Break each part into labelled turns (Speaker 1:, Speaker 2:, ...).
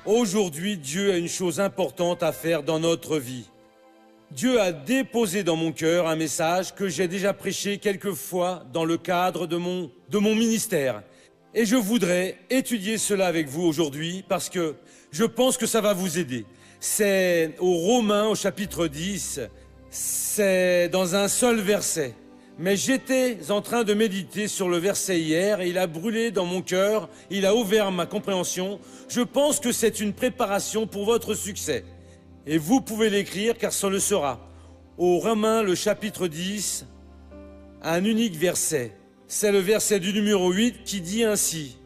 Speaker 1: Aujourd'hui, Dieu a une chose importante à faire dans notre vie. Dieu a déposé dans mon cœur un message que j'ai déjà prêché quelques fois dans le cadre de mon ministère. Et je voudrais étudier cela avec vous aujourd'hui parce que je pense que ça va vous aider. C'est aux Romains, au chapitre 10, c'est dans un seul verset. Mais j'étais en train de méditer sur le verset hier et il a brûlé dans mon cœur, il a ouvert ma compréhension. Je pense que c'est une préparation pour votre succès. Et vous pouvez l'écrire car ça le sera. Aux Romains, le chapitre 10, un unique verset. C'est le verset du numéro 8 qui dit ainsi.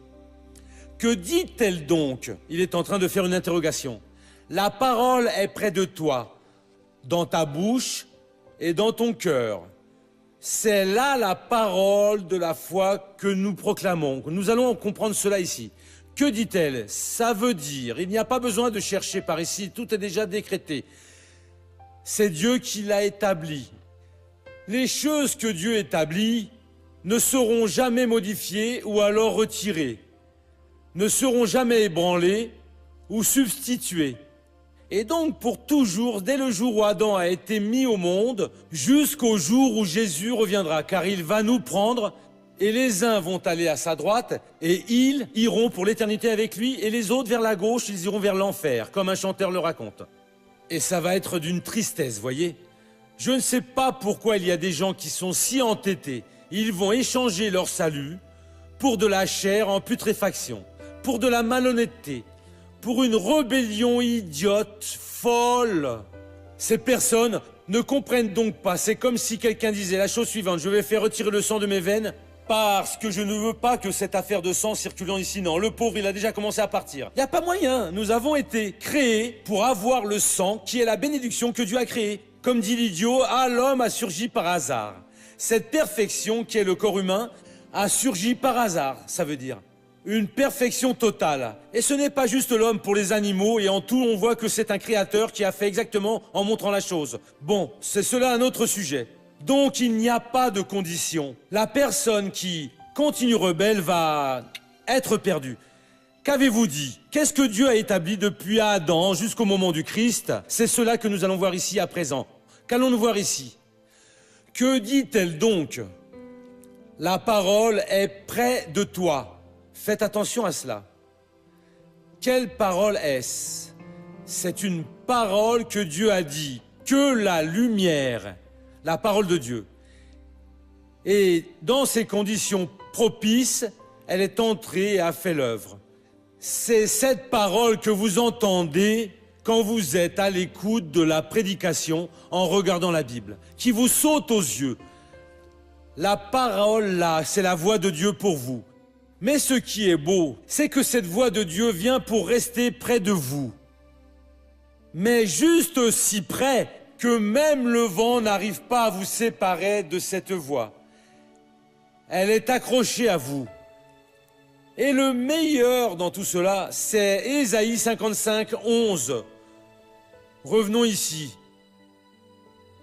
Speaker 1: Que dit-elle donc? Il est en train de faire une interrogation. La parole est près de toi, dans ta bouche et dans ton cœur. C'est là la parole de la foi que nous proclamons. Nous allons comprendre cela ici. Que dit-elle? Ça veut dire, il n'y a pas besoin de chercher par ici, tout est déjà décrété. C'est Dieu qui l'a établi. Les choses que Dieu établit ne seront jamais modifiées ou alors retirées, ne seront jamais ébranlées ou substituées. Et donc, pour toujours, dès le jour où Adam a été mis au monde, jusqu'au jour où Jésus reviendra, car il va nous prendre, et les uns vont aller à sa droite, et ils iront pour l'éternité avec lui, et les autres vers la gauche, ils iront vers l'enfer, comme un chanteur le raconte. Et ça va être d'une tristesse, voyez. Je ne sais pas pourquoi il y a des gens qui sont si entêtés. Ils vont échanger leur salut pour de la chair en putréfaction, pour de la malhonnêteté, pour une rébellion idiote, folle. Ces personnes ne comprennent donc pas. C'est comme si quelqu'un disait la chose suivante. Je vais faire retirer le sang de mes veines parce que je ne veux pas que cette affaire de sang circulant ici. Non, le pauvre, il a déjà commencé à partir. Il n'y a pas moyen. Nous avons été créés pour avoir le sang qui est la bénédiction que Dieu a créée. Comme dit l'idiot, l'homme a surgi par hasard. Cette perfection qui est le corps humain a surgi par hasard, ça veut dire. Une perfection totale. Et ce n'est pas juste l'homme pour les animaux, et en tout, on voit que c'est un créateur qui a fait exactement en montrant la chose. Bon, c'est cela un autre sujet. Donc, il n'y a pas de condition. La personne qui continue rebelle va être perdue. Qu'avez-vous dit? Qu'est-ce que Dieu a établi depuis Adam jusqu'au moment du Christ? C'est cela que nous allons voir ici à présent. Qu'allons-nous voir ici? Que dit-elle donc? La parole est près de toi. Faites attention à cela. Quelle parole est-ce? C'est une parole que Dieu a dit, que la lumière, la parole de Dieu. Et dans ces conditions propices, elle est entrée et a fait l'œuvre. C'est cette parole que vous entendez quand vous êtes à l'écoute de la prédication en regardant la Bible, qui vous saute aux yeux. La parole là, c'est la voix de Dieu pour vous. Mais ce qui est beau, c'est que cette voix de Dieu vient pour rester près de vous. Mais juste si près que même le vent n'arrive pas à vous séparer de cette voix. Elle est accrochée à vous. Et le meilleur dans tout cela, c'est Ésaïe 55, 11. Revenons ici.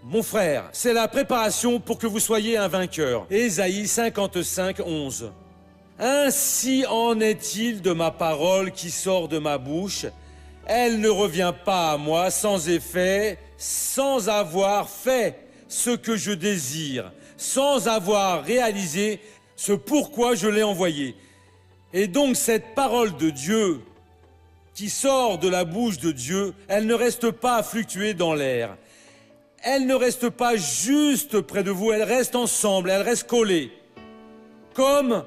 Speaker 1: Mon frère, c'est la préparation pour que vous soyez un vainqueur. Ésaïe 55, 11. Ainsi en est-il de ma parole qui sort de ma bouche. Elle ne revient pas à moi sans effet, sans avoir fait ce que je désire, sans avoir réalisé ce pourquoi je l'ai envoyée. Et donc cette parole de Dieu qui sort de la bouche de Dieu, elle ne reste pas à fluctuer dans l'air. Elle ne reste pas juste près de vous, elle reste ensemble, elle reste collée. Comme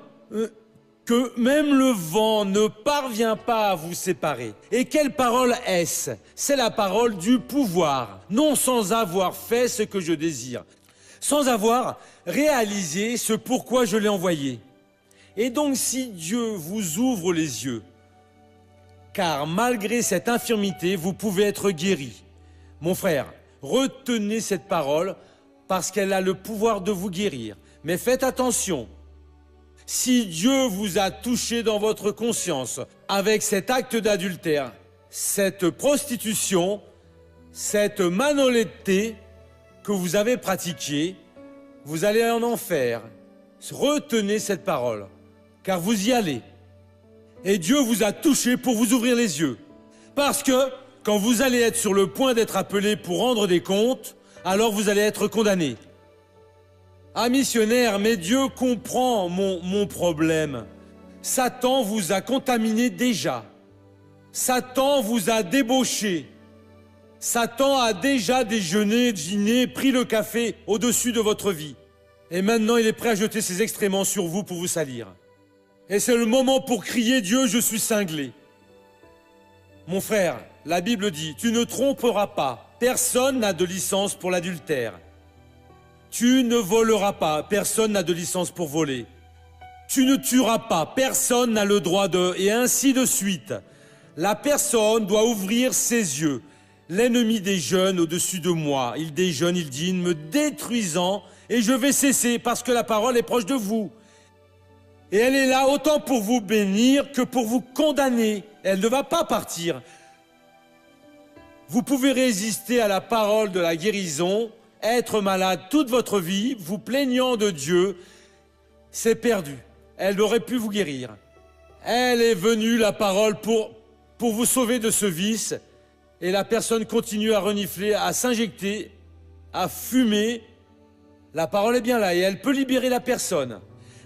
Speaker 1: que même le vent ne parvient pas à vous séparer. Et quelle parole est-ce? C'est la parole du pouvoir, non sans avoir fait ce que je désire, sans avoir réalisé ce pourquoi je l'ai envoyé. Et donc si Dieu vous ouvre les yeux, car malgré cette infirmité, vous pouvez être guéri. Mon frère, retenez cette parole parce qu'elle a le pouvoir de vous guérir. Mais faites attention. Si Dieu vous a touché dans votre conscience avec cet acte d'adultère, cette prostitution, cette malhonnêteté que vous avez pratiquée, vous allez en enfer. Retenez cette parole, car vous y allez. Et Dieu vous a touché pour vous ouvrir les yeux. Parce que quand vous allez être sur le point d'être appelé pour rendre des comptes, alors vous allez être condamné. Ah missionnaire, mais Dieu comprend mon problème. Satan vous a contaminé déjà. Satan vous a débauché. Satan a déjà déjeuné, dîné, pris le café au-dessus de votre vie. Et maintenant, il est prêt à jeter ses excréments sur vous pour vous salir. Et c'est le moment pour crier « Dieu, je suis cinglé ». Mon frère, la Bible dit « Tu ne tromperas pas, personne n'a de licence pour l'adultère. Tu ne voleras pas, personne n'a de licence pour voler. Tu ne tueras pas, personne n'a le droit de... » Et ainsi de suite. La personne doit ouvrir ses yeux. L'ennemi déjeune au-dessus de moi. Il déjeune, il dîne, me détruisant, et je vais cesser parce que la parole est proche de vous. Et elle est là autant pour vous bénir que pour vous condamner. Elle ne va pas partir. Vous pouvez résister à la parole de la guérison, être malade toute votre vie, vous plaignant de Dieu, c'est perdu. Elle aurait pu vous guérir. Elle est venue, la parole, pour vous sauver de ce vice, et la personne continue à renifler, à s'injecter, à fumer. La parole est bien là, et elle peut libérer la personne.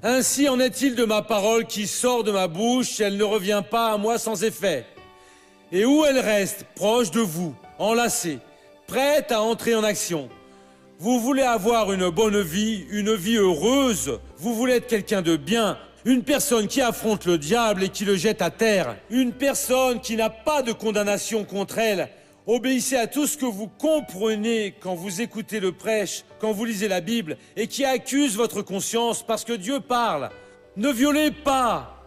Speaker 1: Ainsi en est-il de ma parole qui sort de ma bouche, elle ne revient pas à moi sans effet. Et où elle reste, proche de vous, enlacée, prête à entrer en action. Vous voulez avoir une bonne vie, une vie heureuse, vous voulez être quelqu'un de bien, une personne qui affronte le diable et qui le jette à terre, une personne qui n'a pas de condamnation contre elle. Obéissez à tout ce que vous comprenez quand vous écoutez le prêche, quand vous lisez la Bible, et qui accuse votre conscience parce que Dieu parle. Ne violez pas.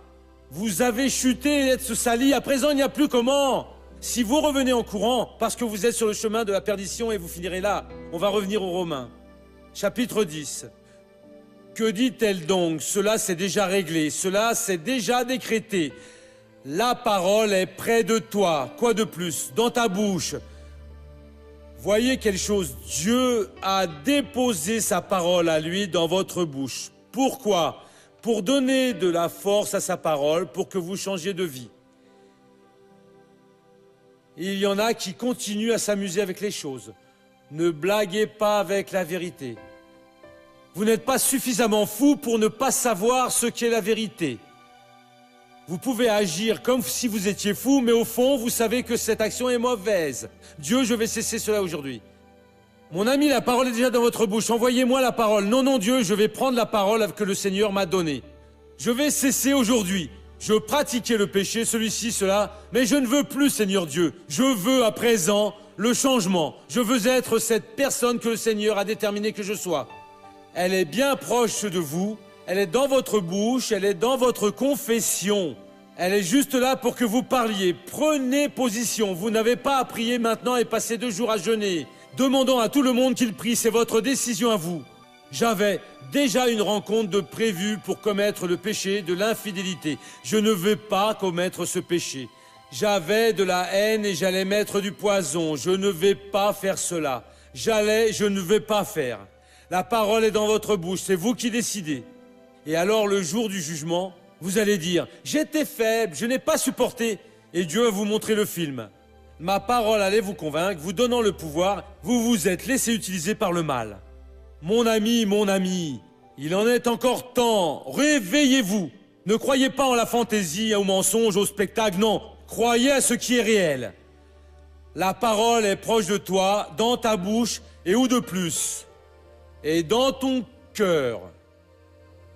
Speaker 1: Vous avez chuté et êtes sali. À présent, il n'y a plus comment. Si vous revenez en courant, parce que vous êtes sur le chemin de la perdition et vous finirez là, on va revenir aux Romains. Chapitre 10. Que dit-elle donc? Cela c'est déjà réglé, cela c'est déjà décrété. La parole est près de toi. Quoi de plus? Dans ta bouche. Voyez quelle chose. Dieu a déposé sa parole à lui dans votre bouche. Pourquoi? Pour donner de la force à sa parole, pour que vous changiez de vie. Il y en a qui continuent à s'amuser avec les choses. Ne blaguez pas avec la vérité. Vous n'êtes pas suffisamment fou pour ne pas savoir ce qu'est la vérité. Vous pouvez agir comme si vous étiez fou, mais au fond, vous savez que cette action est mauvaise. Dieu, je vais cesser cela aujourd'hui. Mon ami, la parole est déjà dans votre bouche. Envoyez-moi la parole. Non, non, Dieu, je vais prendre la parole que le Seigneur m'a donnée. Je vais cesser aujourd'hui. Je pratiquais le péché, celui-ci, cela, mais je ne veux plus, Seigneur Dieu. Je veux à présent le changement. Je veux être cette personne que le Seigneur a déterminé que je sois. Elle est bien proche de vous. Elle est dans votre bouche, elle est dans votre confession. Elle est juste là pour que vous parliez. Prenez position. Vous n'avez pas à prier maintenant et passer 2 jours à jeûner. Demandons à tout le monde qu'il prie, c'est votre décision à vous. J'avais déjà une rencontre de prévue pour commettre le péché de l'infidélité. Je ne veux pas commettre ce péché. J'avais de la haine et j'allais mettre du poison. Je ne vais pas faire cela. Je ne vais pas faire. La parole est dans votre bouche, c'est vous qui décidez. Et alors, le jour du jugement, vous allez dire « J'étais faible, je n'ai pas supporté. » Et Dieu va vous montrer le film. Ma parole allait vous convaincre, vous donnant le pouvoir, vous vous êtes laissé utiliser par le mal. Mon ami, il en est encore temps. Réveillez-vous. Ne croyez pas en la fantaisie, au mensonge, au spectacle, non. Croyez à ce qui est réel. La parole est proche de toi, dans ta bouche, et où de plus? Et dans ton cœur.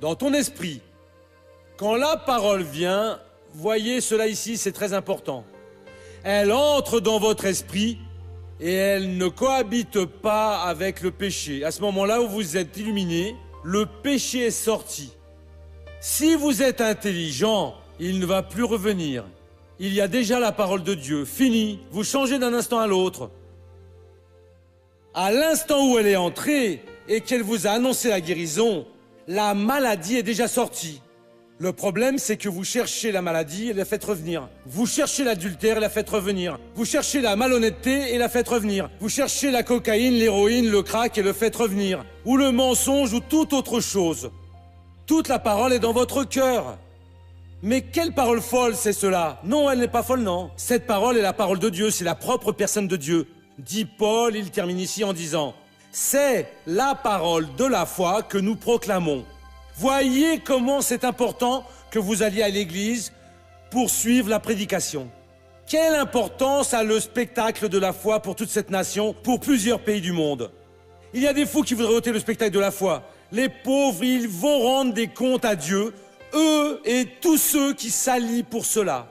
Speaker 1: Dans ton esprit. Quand la parole vient, voyez cela ici, c'est très important. Elle entre dans votre esprit et elle ne cohabite pas avec le péché. À ce moment-là où vous êtes illuminé, le péché est sorti. Si vous êtes intelligent, il ne va plus revenir. Il y a déjà la parole de Dieu. Fini, vous changez d'un instant à l'autre. À l'instant où elle est entrée et qu'elle vous a annoncé la guérison, la maladie est déjà sortie. Le problème, c'est que vous cherchez la maladie et la faites revenir. Vous cherchez l'adultère et la faites revenir. Vous cherchez la malhonnêteté et la faites revenir. Vous cherchez la cocaïne, l'héroïne, le crack et le faites revenir. Ou le mensonge ou toute autre chose. Toute la parole est dans votre cœur. Mais quelle parole folle c'est cela? Non, elle n'est pas folle, non. Cette parole est la parole de Dieu, c'est la propre personne de Dieu. Dit Paul, il termine ici en disant « C'est la parole de la foi que nous proclamons ». Voyez comment c'est important que vous alliez à l'église pour suivre la prédication. Quelle importance a le spectacle de la foi pour toute cette nation, pour plusieurs pays du monde? Il y a des fous qui voudraient ôter le spectacle de la foi. Les pauvres, ils vont rendre des comptes à Dieu, eux et tous ceux qui s'allient pour cela.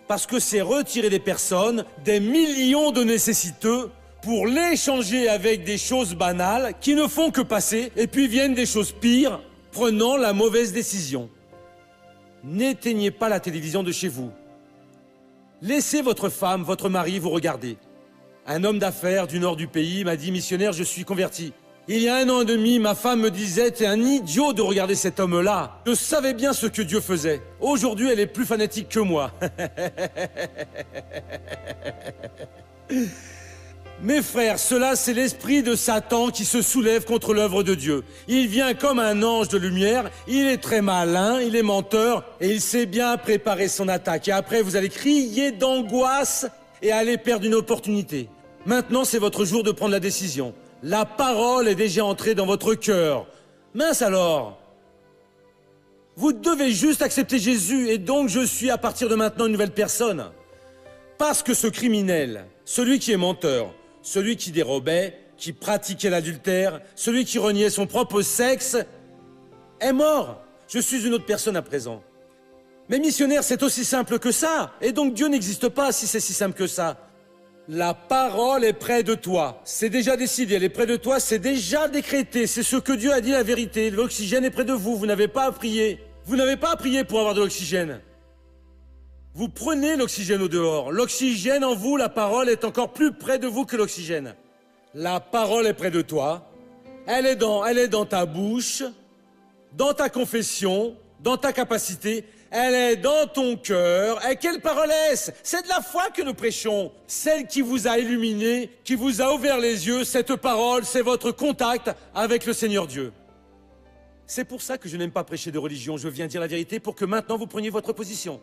Speaker 1: Parce que c'est retirer des personnes, des millions de nécessiteux, pour l'échanger avec des choses banales qui ne font que passer, et puis viennent des choses pires, prenant la mauvaise décision. N'éteignez pas la télévision de chez vous. Laissez votre femme, votre mari vous regarder. Un homme d'affaires du nord du pays m'a dit « Missionnaire, je suis converti ». Il y a 1 an et demi, ma femme me disait « T'es un idiot de regarder cet homme-là ». Je savais bien ce que Dieu faisait. Aujourd'hui, elle est plus fanatique que moi. Mes frères, cela c'est l'esprit de Satan qui se soulève contre l'œuvre de Dieu. Il vient comme un ange de lumière, il est très malin, il est menteur, et il sait bien préparer son attaque. Et après, vous allez crier d'angoisse et aller perdre une opportunité. Maintenant, c'est votre jour de prendre la décision. La parole est déjà entrée dans votre cœur. Mince alors! Vous devez juste accepter Jésus, et donc je suis à partir de maintenant une nouvelle personne. Parce que ce criminel, celui qui est menteur, celui qui dérobait, qui pratiquait l'adultère, celui qui reniait son propre sexe, est mort. Je suis une autre personne à présent. Mais missionnaire, c'est aussi simple que ça. Et donc Dieu n'existe pas si c'est si simple que ça. La parole est près de toi. C'est déjà décidé, elle est près de toi, c'est déjà décrété. C'est ce que Dieu a dit, la vérité. L'oxygène est près de vous, vous n'avez pas à prier. Vous n'avez pas à prier pour avoir de l'oxygène. Vous prenez l'oxygène au dehors. L'oxygène en vous, la parole est encore plus près de vous que l'oxygène. La parole est près de toi. Elle est dans ta bouche, dans ta confession, dans ta capacité. Elle est dans ton cœur. Et quelle parole est-ce? C'est de la foi que nous prêchons. Celle qui vous a illuminé, qui vous a ouvert les yeux. Cette parole, c'est votre contact avec le Seigneur Dieu. C'est pour ça que je n'aime pas prêcher de religion. Je viens dire la vérité pour que maintenant vous preniez votre position.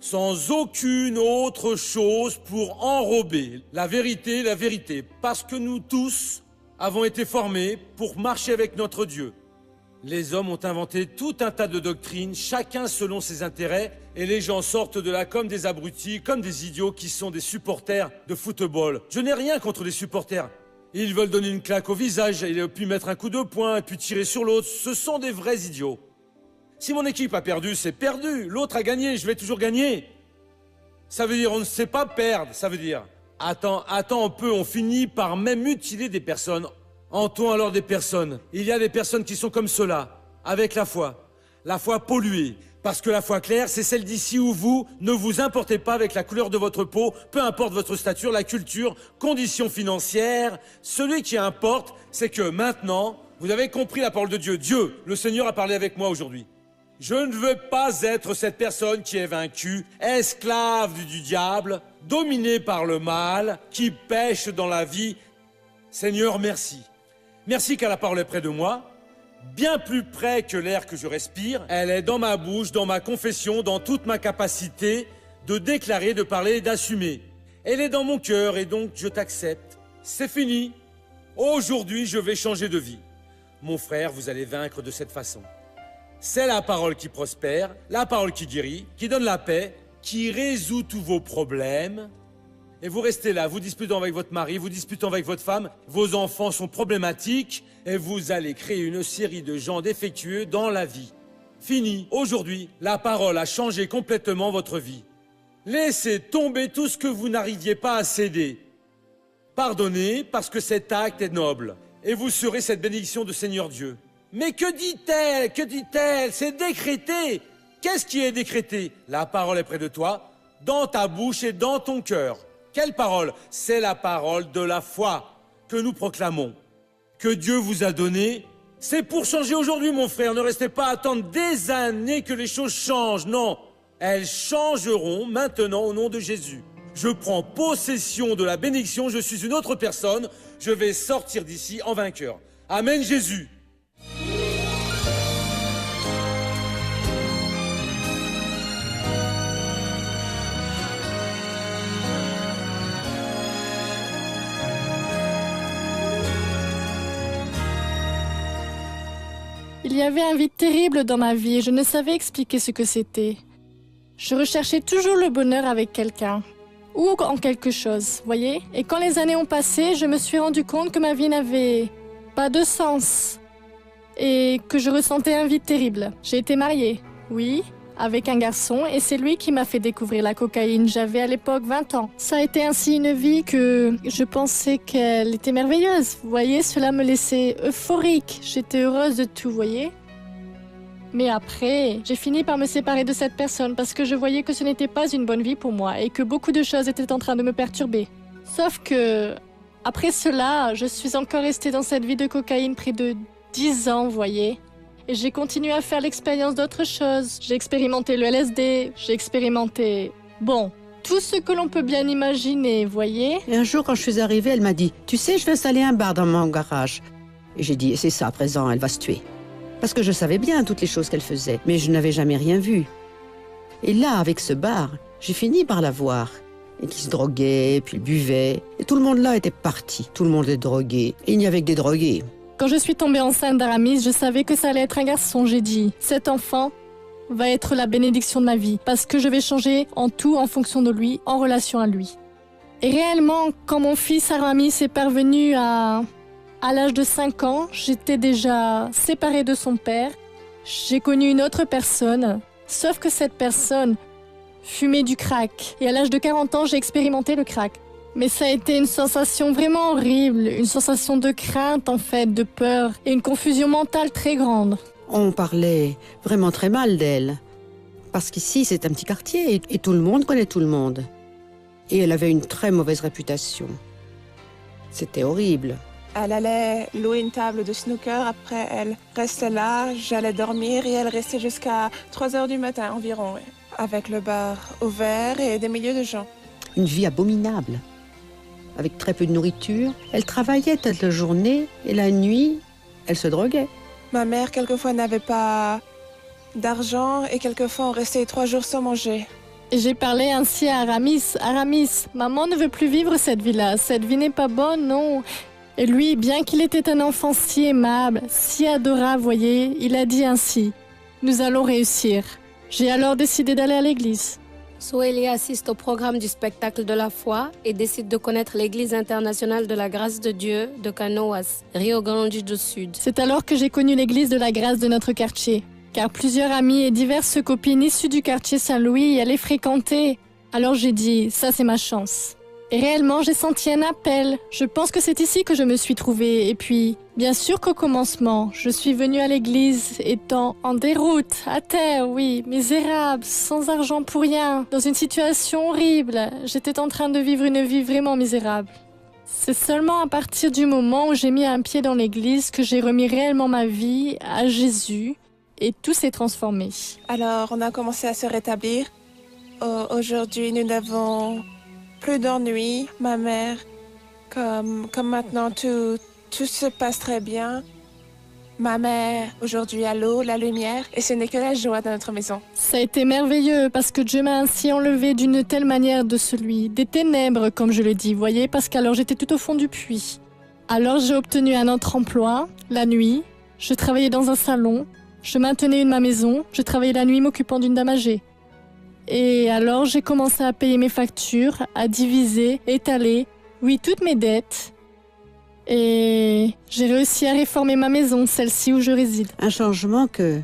Speaker 1: Sans aucune autre chose pour enrober la vérité, parce que nous tous avons été formés pour marcher avec notre Dieu. Les hommes ont inventé tout un tas de doctrines, chacun selon ses intérêts, et les gens sortent de là comme des abrutis, comme des idiots qui sont des supporters de football. Je n'ai rien contre les supporters. Ils veulent donner une claque au visage, et puis mettre un coup de poing, et puis tirer sur l'autre. Ce sont des vrais idiots. Si mon équipe a perdu, c'est perdu. L'autre a gagné, je vais toujours gagner. Ça veut dire on ne sait pas perdre. Ça veut dire attends un peu, on finit par même mutiler des personnes. Entend alors des personnes. Il y a des personnes qui sont comme cela, avec la foi. La foi polluée. Parce que la foi claire, c'est celle d'ici où vous ne vous importez pas avec la couleur de votre peau, peu importe votre stature, la culture, conditions financières. Celui qui importe, c'est que maintenant, vous avez compris la parole de Dieu. Dieu, le Seigneur a parlé avec moi aujourd'hui. Je ne veux pas être cette personne qui est vaincue, esclave du diable, dominée par le mal, qui pêche dans la vie. Seigneur, merci. Merci car la parole est près de moi, bien plus près que l'air que je respire. Elle est dans ma bouche, dans ma confession, dans toute ma capacité de déclarer, de parler et d'assumer. Elle est dans mon cœur et donc je t'accepte. C'est fini. Aujourd'hui, je vais changer de vie. Mon frère, vous allez vaincre de cette façon. C'est la parole qui prospère, la parole qui guérit, qui donne la paix, qui résout tous vos problèmes. Et vous restez là, vous disputant avec votre mari, vous disputant avec votre femme, vos enfants sont problématiques et vous allez créer une série de gens défectueux dans la vie. Fini, aujourd'hui, la parole a changé complètement votre vie. Laissez tomber tout ce que vous n'arriviez pas à céder. Pardonnez parce que cet acte est noble et vous serez cette bénédiction de Seigneur Dieu. Mais que dit-elle? Que dit-elle? C'est décrété. Qu'est-ce qui est décrété? La parole est près de toi, dans ta bouche et dans ton cœur. Quelle parole? C'est la parole de la foi que nous proclamons, que Dieu vous a donnée. C'est pour changer aujourd'hui, mon frère. Ne restez pas à attendre des années que les choses changent. Non, elles changeront maintenant au nom de Jésus. Je prends possession de la bénédiction. Je suis une autre personne. Je vais sortir d'ici en vainqueur. Amen, Jésus.
Speaker 2: Il y avait un vide terrible dans ma vie et je ne savais expliquer ce que c'était. Je recherchais toujours le bonheur avec quelqu'un ou en quelque chose, voyez? Et quand les années ont passé, je me suis rendu compte que ma vie n'avait pas de sens et que je ressentais un vide terrible. J'ai été mariée, oui, avec un garçon et c'est lui qui m'a fait découvrir la cocaïne. J'avais à l'époque 20 ans. Ça a été ainsi une vie que je pensais qu'elle était merveilleuse. Vous voyez, cela me laissait euphorique. J'étais heureuse de tout, voyez? Mais après, j'ai fini par me séparer de cette personne parce que je voyais que ce n'était pas une bonne vie pour moi et que beaucoup de choses étaient en train de me perturber. Sauf que, après cela, je suis encore restée dans cette vie de cocaïne près de 10 ans, vous voyez. Et j'ai continué à faire l'expérience d'autres choses. J'ai expérimenté le LSD, j'ai expérimenté... Bon, tout ce que l'on peut bien imaginer, voyez.
Speaker 3: Et un jour, quand je suis arrivée, elle m'a dit « Tu sais, je vais installer un bar dans mon garage. » Et j'ai dit « C'est ça, à présent, elle va se tuer. » Parce que je savais bien toutes les choses qu'elle faisait, mais je n'avais jamais rien vu. Et là, avec ce bar, j'ai fini par la voir. Et qui se droguait, puis buvait. Et tout le monde là était parti. Tout le monde est drogué. Et il n'y avait que des drogués.
Speaker 2: Quand je suis tombée enceinte d'Aramis, je savais que ça allait être un garçon. J'ai dit, cet enfant va être la bénédiction de ma vie, parce que je vais changer en tout en fonction de lui, en relation à lui. Et réellement, quand mon fils Aramis est parvenu à l'âge de 5 ans, j'étais déjà séparée de son père. J'ai connu une autre personne, sauf que cette personne fumait du crack. Et à l'âge de 40 ans, j'ai expérimenté le crack. Mais ça a été une sensation vraiment horrible, une sensation de crainte en fait, de peur et une confusion mentale très grande.
Speaker 3: On parlait vraiment très mal d'elle. Parce qu'ici, c'est un petit quartier et tout le monde connaît tout le monde. Et elle avait une très mauvaise réputation. C'était horrible.
Speaker 4: Elle allait louer une table de snooker, après elle restait là, j'allais dormir et elle restait jusqu'à 3 heures du matin environ, avec le bar ouvert et des milliers de gens.
Speaker 3: Une vie abominable. Avec très peu de nourriture. Elle travaillait toute la journée et la nuit, elle se droguait.
Speaker 4: Ma mère, quelquefois, n'avait pas d'argent et quelquefois, on restait 3 jours sans manger.
Speaker 2: Et j'ai parlé ainsi à Aramis. Aramis, maman ne veut plus vivre cette vie-là. Cette vie n'est pas bonne, non. Et lui, bien qu'il était un enfant si aimable, si adorable, voyez, il a dit ainsi, « Nous allons réussir. » J'ai alors décidé d'aller à l'église.
Speaker 5: Soélie assiste au programme du spectacle de la foi et décide de connaître l'église internationale de la grâce de Dieu de Canoas, Rio Grande do Sul.
Speaker 2: C'est alors que j'ai connu l'église de la grâce de notre quartier, car plusieurs amis et diverses copines issues du quartier Saint-Louis y allaient fréquenter. Alors j'ai dit, ça c'est ma chance. Et réellement, j'ai senti un appel. Je pense que c'est ici que je me suis trouvée. Et puis, bien sûr qu'au commencement, je suis venue à l'église étant en déroute, à terre, oui, misérable, sans argent pour rien, dans une situation horrible. J'étais en train de vivre une vie vraiment misérable. C'est seulement à partir du moment où j'ai mis un pied dans l'église que j'ai remis réellement ma vie à Jésus et tout s'est transformé.
Speaker 4: Alors, on a commencé à se rétablir. Aujourd'hui, nous n'avons plus d'ennui, ma mère. Comme maintenant, tout se passe très bien. Ma mère, aujourd'hui, a l'eau, la lumière, et ce n'est que la joie dans notre maison.
Speaker 2: Ça a été merveilleux parce que Dieu m'a ainsi enlevé d'une telle manière de celui, des ténèbres, comme je le dis, voyez, parce qu'alors j'étais tout au fond du puits. Alors j'ai obtenu un autre emploi, la nuit. Je travaillais dans un salon, je maintenais ma maison, je travaillais la nuit m'occupant d'une dame âgée. Et alors, j'ai commencé à payer mes factures, à diviser, étaler, oui, toutes mes dettes. Et j'ai réussi à réformer ma maison, celle-ci où je réside.
Speaker 3: Un changement que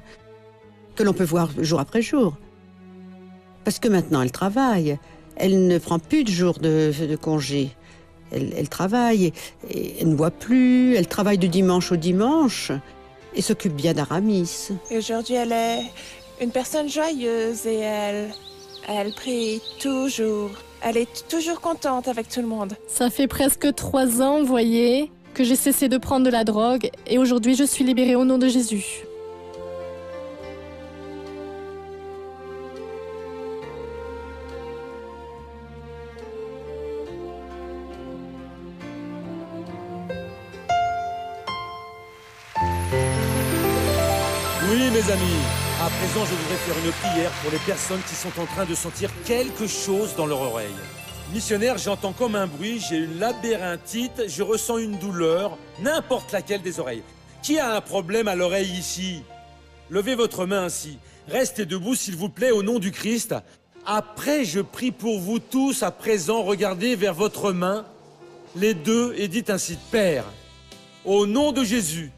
Speaker 3: l'on peut voir jour après jour. Parce que maintenant, elle travaille. Elle ne prend plus de jours de congé. Elle travaille et elle ne boit plus. Elle travaille de dimanche au dimanche et s'occupe bien d'Aramis.
Speaker 4: Et aujourd'hui, elle est une personne joyeuse et elle prie toujours. Elle est toujours contente avec tout le monde.
Speaker 2: Ça fait presque 3 ans, vous voyez, que j'ai cessé de prendre de la drogue et aujourd'hui je suis libérée au nom de Jésus.
Speaker 1: Oui, mes amis, à présent, je voudrais faire une prière pour les personnes qui sont en train de sentir quelque chose dans leur oreille. Missionnaire, j'entends comme un bruit, j'ai une labyrinthite, je ressens une douleur, n'importe laquelle des oreilles. Qui a un problème à l'oreille ici? Levez votre main ainsi. Restez debout, s'il vous plaît, au nom du Christ. Après, je prie pour vous tous. À présent, regardez vers votre main, les deux, et dites ainsi: Père, au nom de Jésus,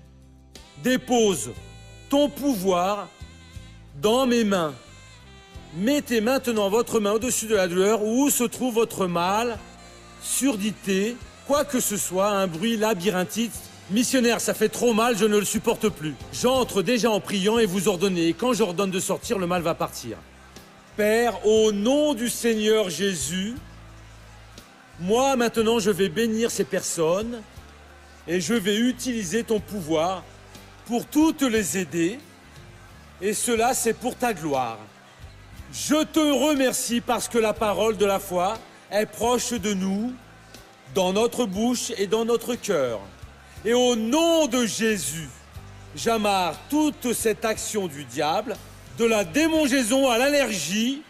Speaker 1: dépose ton pouvoir dans mes mains. Mettez maintenant votre main au-dessus de la douleur où se trouve votre mal, surdité, quoi que ce soit, un bruit labyrinthique. Missionnaire, ça fait trop mal, je ne le supporte plus. J'entre déjà en priant et vous ordonnez. Et quand j'ordonne de sortir, le mal va partir. Père, au nom du Seigneur Jésus, moi maintenant je vais bénir ces personnes et je vais utiliser ton pouvoir pour toutes les aider. Et cela, c'est pour ta gloire. Je te remercie parce que la parole de la foi est proche de nous, dans notre bouche et dans notre cœur. Et au nom de Jésus, j'amarre toute cette action du diable, de la démangeaison à l'allergie,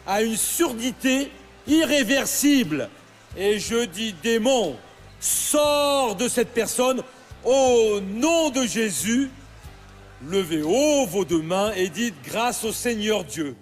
Speaker 1: à une surdité irréversible. Et je dis: démon, sors de cette personne au nom de Jésus. Levez haut vos deux mains et dites: grâce au Seigneur Dieu.